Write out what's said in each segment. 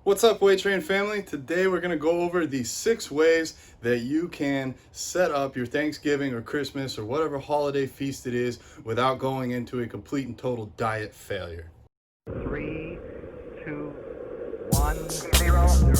What's up, Weight Train family? Today we're going to go over the 6 ways that you can set up your Thanksgiving or Christmas or whatever holiday feast it is without going into a complete and total diet failure. 3, 2, 1, 0, 0.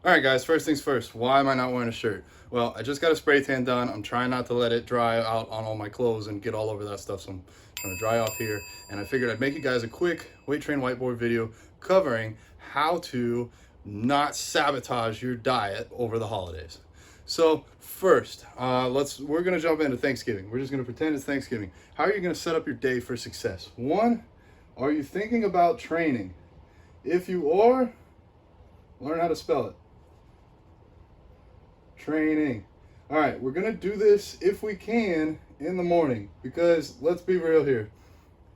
Alright guys, first things first, why am I not wearing a shirt? Well, I just got a spray tan done. I'm trying not to let it dry out on all my clothes and get all over that stuff, so I'm trying to dry off here. And I figured I'd make you guys a quick Weight Train whiteboard video covering how to not sabotage your diet over the holidays. So first, we're gonna jump into Thanksgiving. We're just gonna pretend it's Thanksgiving. How are you gonna set up your day for success? 1, are you thinking about training? If you are, learn how to spell it. Training. All right, we're gonna do this if we can in the morning, because let's be real here.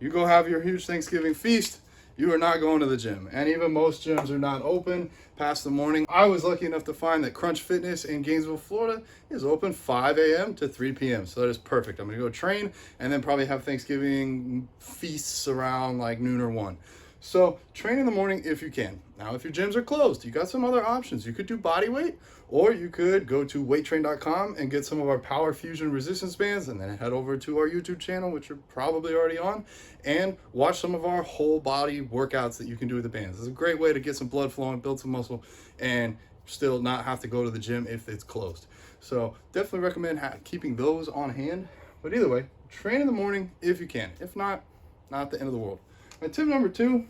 You go have your huge Thanksgiving feast, you are not going to the gym, and even most gyms are not open past the morning. I was lucky enough to find that Crunch Fitness in Gainesville, Florida is open 5 a.m. to 3 p.m. So that is perfect. I'm gonna go train and then probably have Thanksgiving feasts around like noon or 1. So train in the morning if you can. Now, if your gyms are closed, you got some other options. You could do body weight, or you could go to W8TRAIN.com and get some of our Power Fusion resistance bands, and then head over to our YouTube channel, which you're probably already on, and watch some of our whole body workouts that you can do with the bands. It's a great way to get some blood flowing, build some muscle, and still not have to go to the gym if it's closed. So definitely recommend keeping those on hand. But either way, train in the morning if you can. If not, not the end of the world. My tip number 2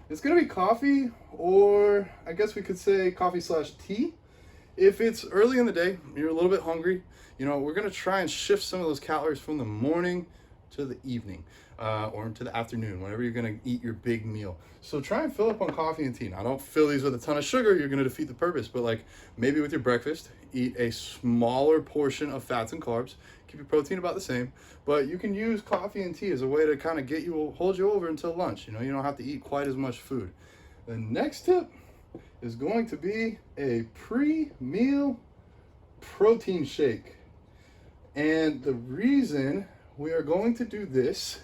is going to be coffee, or I guess we could say coffee/tea. If it's early in the day, you're a little bit hungry, we're going to try and shift some of those calories from the morning to the evening or into the afternoon, whenever you're going to eat your big meal. So try and fill up on coffee and tea. Now, don't fill these with a ton of sugar. You're going to defeat the purpose. But like maybe with your breakfast, eat a smaller portion of fats and carbs. Keep your protein about the same. But you can use coffee and tea as a way to kind of hold you over until lunch. You don't have to eat quite as much food. The next tip is going to be a pre-meal protein shake. And the reason we are going to do this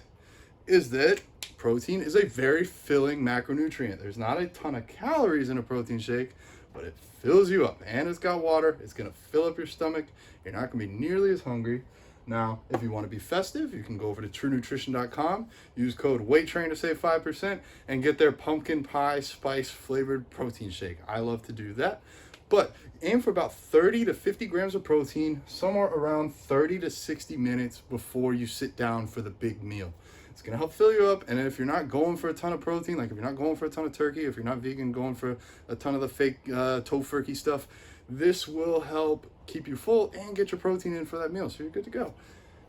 is that protein is a very filling macronutrient. There's not a ton of calories in a protein shake, but it fills you up, and it's got water. It's going to fill up your stomach. You're not going to be nearly as hungry. Now, if you want to be festive, you can go over to truenutrition.com, use code WEIGHTTRAIN to save 5%, and get their pumpkin pie spice flavored protein shake. I love to do that. But aim for about 30 to 50 grams of protein, somewhere around 30 to 60 minutes before you sit down for the big meal. It's going to help fill you up. And if you're not going for a ton of protein, like if you're not going for a ton of turkey, if you're not vegan, going for a ton of the fake tofurkey stuff, this will help keep you full and get your protein in for that meal, so you're good to go.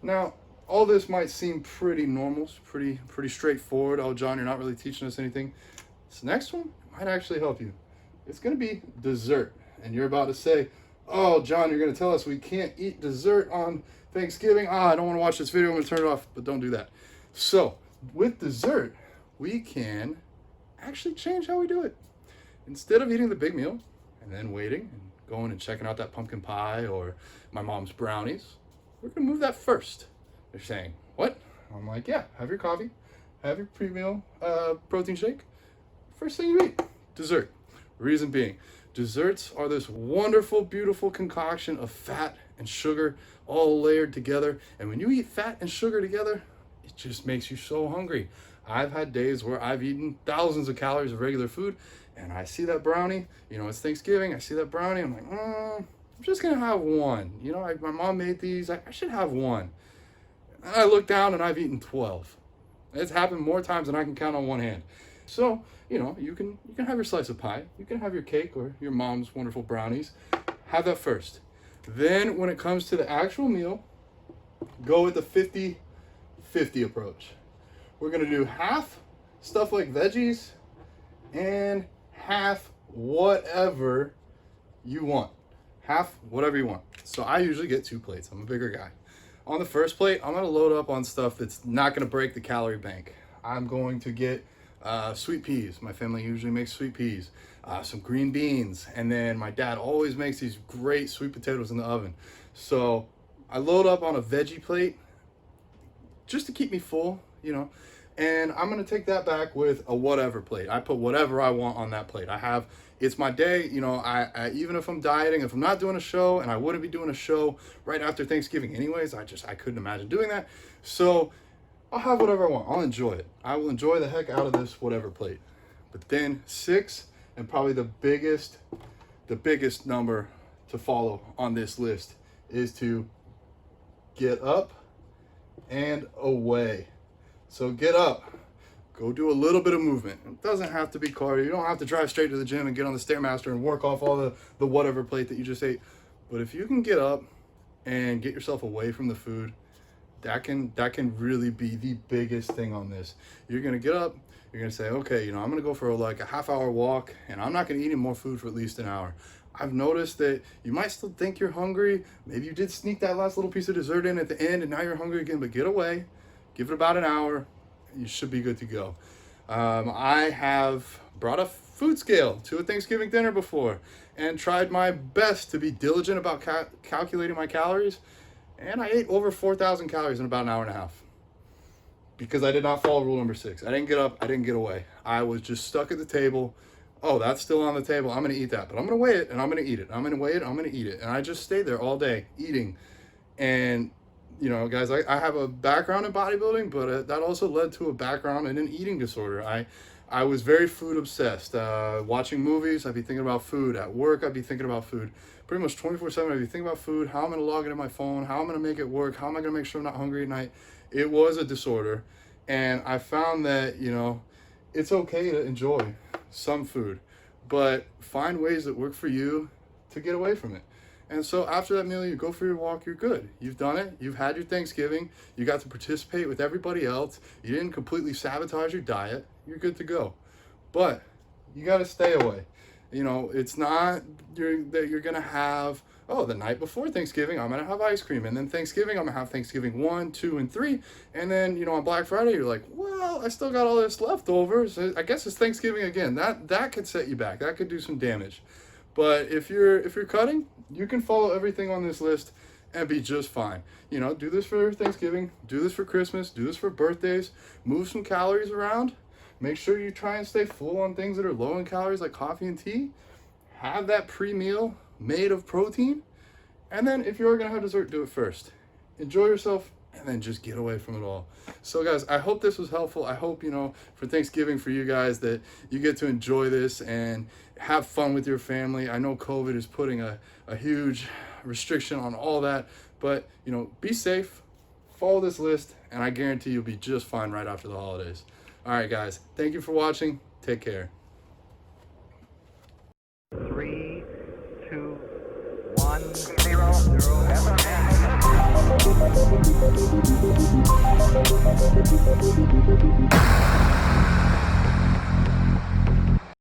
Now, all this might seem pretty normal, pretty straightforward. Oh, John, you're not really teaching us anything. This next one might actually help you. It's going to be dessert. And you're about to say, oh, John, you're going to tell us we can't eat dessert on Thanksgiving. I don't want to watch this video. I'm going to turn it off, but don't do that. So with dessert, we can actually change how we do it. Instead of eating the big meal and then waiting and going and checking out that pumpkin pie or my mom's brownies, we're going to move that first. They're saying, what? I'm like, yeah, have your coffee, have your pre-meal protein shake. First thing you eat, dessert. Reason being, desserts are this wonderful, beautiful concoction of fat and sugar all layered together. And when you eat fat and sugar together, it just makes you so hungry. I've had days where I've eaten thousands of calories of regular food, and I see that brownie, it's Thanksgiving, I see that brownie, I'm like, I'm just gonna have one. My mom made these, I should have one. And I look down and I've eaten 12. It's happened more times than I can count on one hand. So, you can have your slice of pie, you can have your cake or your mom's wonderful brownies. Have that first. Then when it comes to the actual meal, go with the 50-50 approach. We're gonna do half stuff like veggies and half whatever you want. Half whatever you want. So I usually get 2 plates. I'm a bigger guy. On the first plate, I'm gonna load up on stuff that's not gonna break the calorie bank. I'm going to get sweet peas. My family usually makes sweet peas. Some green beans, and then my dad always makes these great sweet potatoes in the oven. So I load up on a veggie plate just to keep me full, you know, and I'm gonna take that back with a whatever plate. I put whatever I want on that plate. It's my day, you know. I even if I'm dieting, if I'm not doing a show, and I wouldn't be doing a show right after Thanksgiving anyways, I couldn't imagine doing that. So I'll have whatever I want. I'll enjoy it. I will enjoy the heck out of this whatever plate. But then 6, and probably the biggest number to follow on this list, is to get up and away. So get up, go do a little bit of movement. It doesn't have to be cardio. You don't have to drive straight to the gym and get on the Stairmaster and work off all the whatever plate that you just ate. But if you can get up and get yourself away from the food, that can really be the biggest thing on this. You're gonna get up, you're gonna say, okay, you know, I'm gonna go for like a half-hour walk, and I'm not gonna eat any more food for at least an hour. I've noticed that you might still think you're hungry. Maybe you did sneak that last little piece of dessert in at the end, and now you're hungry again. But get away, give it about an hour, you should be good to go. I have brought a food scale to a Thanksgiving dinner before and tried my best to be diligent about calculating my calories. And I ate over 4,000 calories in about an hour and a half because I did not follow rule number 6. I didn't get up, I didn't get away. I was just stuck at the table. Oh, that's still on the table. I'm going to eat that, but I'm going to weigh it and I'm going to eat it. I'm going to weigh it, I'm going to eat it. And I just stayed there all day eating. And, you know, guys, I have a background in bodybuilding, but that also led to a background in an eating disorder. I was very food obsessed. Watching movies, I'd be thinking about food. At work, I'd be thinking about food. Pretty much 24/7, I'd be thinking about food, how I'm going to log it in my phone, how I'm going to make it work, how am I going to make sure I'm not hungry at night. It was a disorder. And I found that, you know, it's okay to enjoy some food, but find ways that work for you to get away from it. And so after that meal, you go for your walk, you're good. You've done it. You've had your Thanksgiving. You got to participate with everybody else. You didn't completely sabotage your diet. You're good to go. But you got to stay away. You know, it's not that you're going to have, oh, the night before Thanksgiving, I'm going to have ice cream. And then Thanksgiving, I'm going to have Thanksgiving 1, 2, and 3. And then, you know, on Black Friday, you're like, well, I still got all this leftovers. So I guess it's Thanksgiving again. That could set you back. That could do some damage. But if you're cutting, you can follow everything on this list and be just fine. You know, do this for Thanksgiving, do this for Christmas, do this for birthdays, move some calories around. Make sure you try and stay full on things that are low in calories like coffee and tea. Have that pre-meal made of protein. And then if you're gonna have dessert, do it first. Enjoy yourself and then just get away from it all. So guys, I hope this was helpful. I hope, you know, for Thanksgiving for you guys that you get to enjoy this and have fun with your family. I know COVID is putting a huge restriction on all that, but, you know, be safe, follow this list, and I guarantee you'll be just fine right after the holidays. All right, guys, thank you for watching. Take care. 3, 2, 1, 0, 0.